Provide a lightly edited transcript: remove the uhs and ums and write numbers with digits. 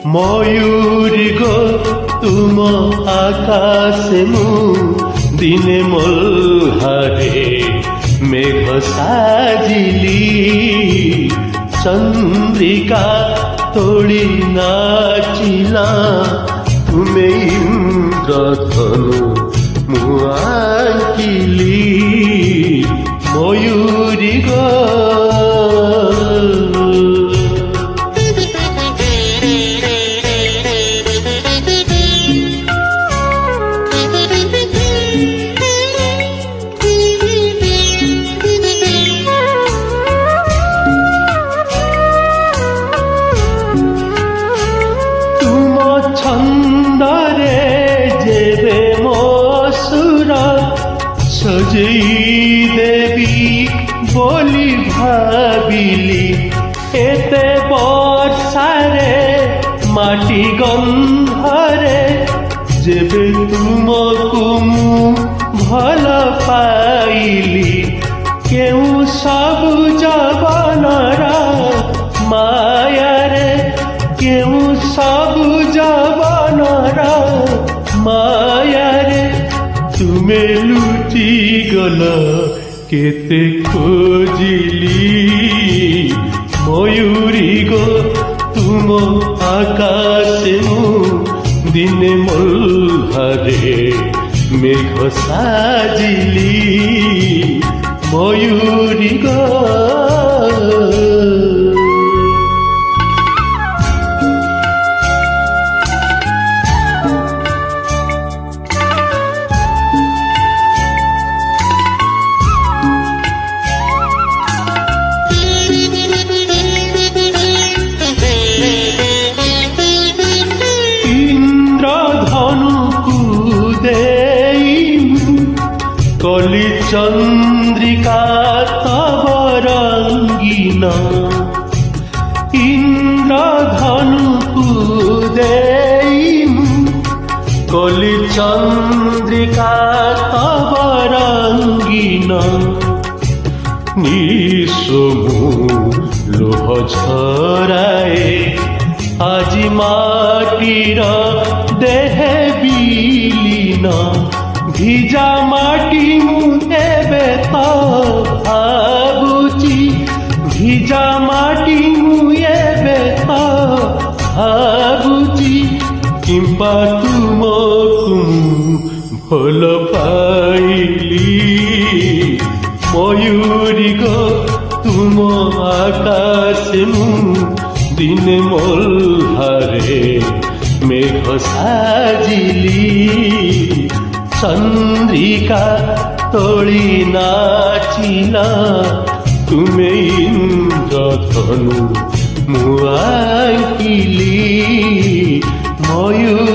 ময়ূরী গো তুম আকাশে মু দিনে মল্হারে মেঘ সাজিলি চন্দ্রিকা তোଳି নাচিলা তুমে ইন্দ্রধনু মু আঁকিলি ময়ূরী গো ছন্দরে যেবে মো সুর সজেই দেবী বলি ভাবিলি এতে বর্ষারে মাটি গন্ধরে যেবে তুমকু মু ভাল পাইলি কেউ সবুজ বনর মায়ারে কেউ সবুজ বনর মায়ারে তুমে লুচি গল কেতে খোঁজিলি ময়ূরী গো তুম আকাশে মু দিনে মল্হারে মেঘ সাজিলি ময়ূরী গো কলি চন্দ্রিকা তব রঙ্গিন ইন্দ্রধনুকু দেইমু কলি চন্দ্রিকা তব রঙ্গিন নিঃসমু লোহ ঝরায়ে আজি মাটির দেহে বিলীন ভিজা মাটি মু এবে তো ভাবুচি ভিজা মাটি মু এবে তো ভাবুচি কিম্পা তুমকু ভাল পাইলি ময়ূরী গো তুম আকাশে মু দিনে মল্হারে মেঘ সাজিলি চন্দ্রিকা তোଳି নাচিলা তুমে ইন্দ্রধনু মু আঁকিলি ময়ূর